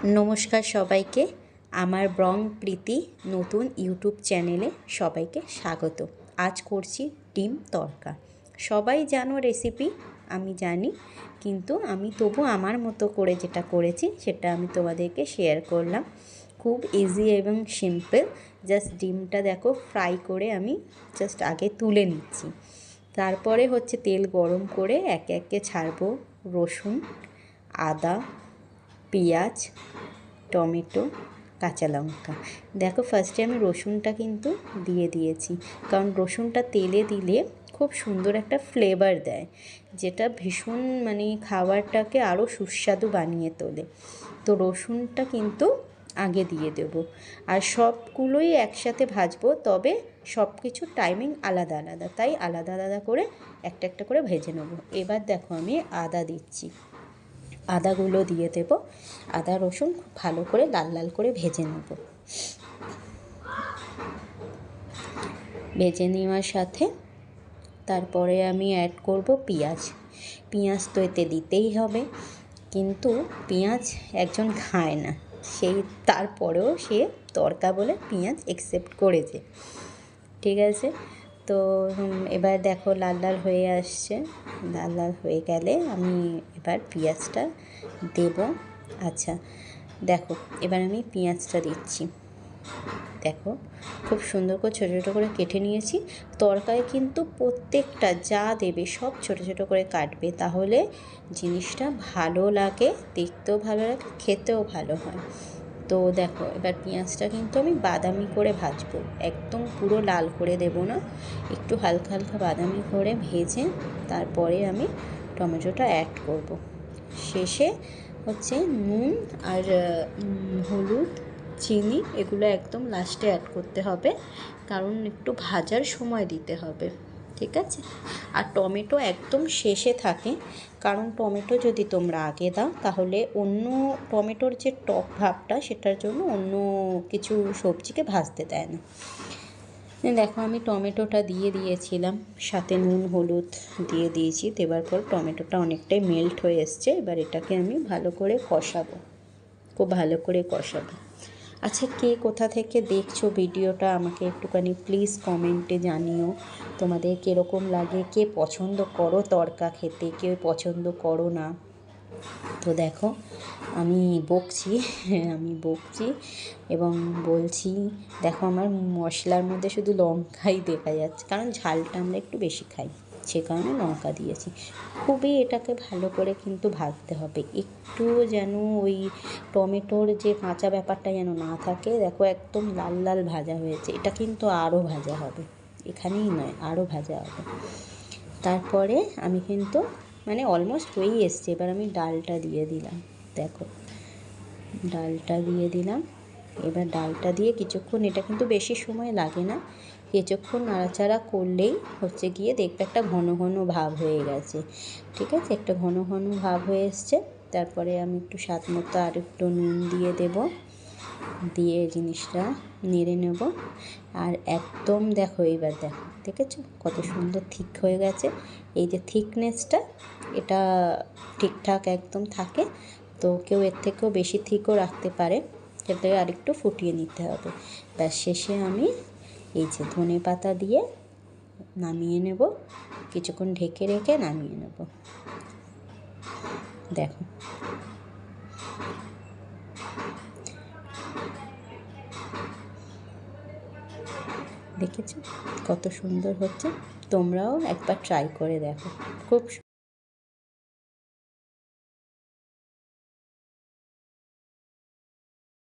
নমস্কার সবাইকে, আমার ব্রং প্রীতি নতুন ইউটিউব চ্যানেলে সবাইকে স্বাগত। আজ করছি ডিম তড়কা। সবাই জানো রেসিপি, আমি জানি, কিন্তু আমি তবু আমার মতো করে যেটা করেছি সেটা আমি তোমাদেরকে শেয়ার করলাম। খুব ইজি এবং সিম্পল। জাস্ট ডিমটা দেখো ফ্রাই করে আমি জাস্ট আগে তুলে নিচ্ছি। তারপরে হচ্ছে তেল গরম করে একে একে ছাড়বো রসুন, আদা, পেঁয়াজ, টমেটো, কাঁচা লঙ্কা। দেখো ফার্স্টে আমি রসুনটা কিন্তু দিয়ে দিয়েছি, কারণ রসুনটা তেলে দিলে খুব সুন্দর একটা ফ্লেভার দেয়, যেটা ভীষণ খাবারটাকে আরও সুস্বাদু বানিয়ে তোলে। তো রসুনটা কিন্তু আগে দিয়ে দেব, আর সবগুলোই একসাথে ভাজবো, তবে সব কিছু টাইমিং আলাদা আলাদা, তাই আলাদা আলাদা করে একটা একটা করে ভেজে নেব। এবার দেখো আমি আদা দিচ্ছি, আদাগুলো দিয়ে দেব। আদা রসুন খুব ভালো করে লাল লাল করে ভেজে নেব। ভেজে নেওয়ার সাথে তারপরে আমি অ্যাড করব পেঁয়াজ। পেঁয়াজ তো এতে দিতেই হবে, কিন্তু পেঁয়াজ একজন খায় না, তারপরেও সে তড়কা বলে পেঁয়াজ অ্যাকসেপ্ট করেছে। ঠিক আছে, তো এবার দেখো লাল লাল হয়ে আসছে। লাল লাল হয়ে গেলে আমি এবার পেঁয়াজটা দেব। আচ্ছা দেখো, এবার আমি পেঁয়াজটা দিচ্ছি। দেখো খুব সুন্দর করে ছোটো ছোটো করে কেটে নিয়েছি। তরকারি কিন্তু প্রত্যেকটা যা দেবে সব ছোটো ছোটো করে কাটবে, তাহলে জিনিসটা ভালো লাগে, দেখতেও ভালো লাগে, খেতেও ভালো হয়। তো দেখো এবার পেঁয়াজটা কিন্তু আমি বাদামি করে ভাজবো, একদম পুরো লাল করে দেব না, একটু হালকা হালকা বাদামি করে ভেজে তারপরে আমি টমেটোটা অ্যাড করব। শেষে হচ্ছে নুন আর হলুদ, চিনি, এগুলো একদম লাস্টে অ্যাড করতে হবে, কারণ একটু ভাজার সময় দিতে হবে। ঠিক আছে, আর টমেটো একদম শেষে থাকে, কারণ টমেটো যদি তোমরা আগে দাও তাহলে অন্য টমেটোর যে টক ভাবটা, সেটার জন্য অন্য কিছু সবজিকে ভাজতে দেয় না। দেখো আমি টমেটোটা দিয়ে দিয়েছিলাম, সাথে নুন হলুদ দিয়ে দিয়েছি। দেওয়ার পর টমেটোটা অনেকটাই মেল্ট হয়ে এসছে। এবার এটাকে আমি ভালো করে কষাবো, খুব ভালো করে কষাবো। আচ্ছা, কে কোথা থেকে দেখছো ভিডিওটা আমাকে একটুখানি প্লিজ কমেন্টে জানিও, তোমাদের কীরকম লাগে, কে পছন্দ করো তড়কা খেতে, কেউ পছন্দ করো না। তো দেখো আমি বকছি এবং বলছি, দেখো আমার মশলার মধ্যে শুধু লঙ্কাই দেখা যাচ্ছে, কারণ ঝালটা আমরা একটু বেশি খাই, সে কারণে লঙ্কা দিয়েছি। খুবই এটাকে ভালো করে কিন্তু ভাজতে হবে, একটু যেন ওই টমেটোর যে কাঁচা ব্যাপারটা যেন না থাকে। দেখো একদম লাল লাল ভাজা হয়েছে, এটা কিন্তু আরও ভাজা হবে, এখানেই নয় আরও ভাজা হবে। তারপরে আমি কিন্তু অলমোস্ট হয়েই এসছে। এবার আমি ডালটা দিয়ে দিলাম, দেখো ডালটা দিয়ে দিলাম। এবার ডালটা দিয়ে কিছুক্ষণ, এটা কিন্তু বেশি সময় লাগে না, কিছুক্ষণ নাড়াচাড়া করলেই হচ্ছে গিয়ে দেখবে একটা ঘন ঘন ভাব হয়ে গেছে। ঠিক আছে, একটা ঘন ঘন ভাব হয়ে এসছে। তারপরে আমি একটু স্বাদ মতো আর একটু নুন দিয়ে দেব, দিয়ে জিনিসটা নেড়ে নেব। আর একদম দেখো, এইবার দেখো, দেখেছো কত সুন্দর থিক হয়ে গেছে। এই যে থিকনেসটা, এটা ঠিকঠাক একদম থাকে, তো কেউ এর থেকেও বেশি থিকও রাখতে পারে, সেটাকে আরেকটু ফুটিয়ে নিতে হবে। ব্যাস, শেষে আমি এই যে ধনে পাতা দিয়ে নামিয়ে নেব, কিছুক্ষণ ঢেকে রেখে নামিয়ে নেব। দেখো দেখেছো কত সুন্দর হচ্ছে, তোমরাও একবার ট্রাই করে দেখো, খুব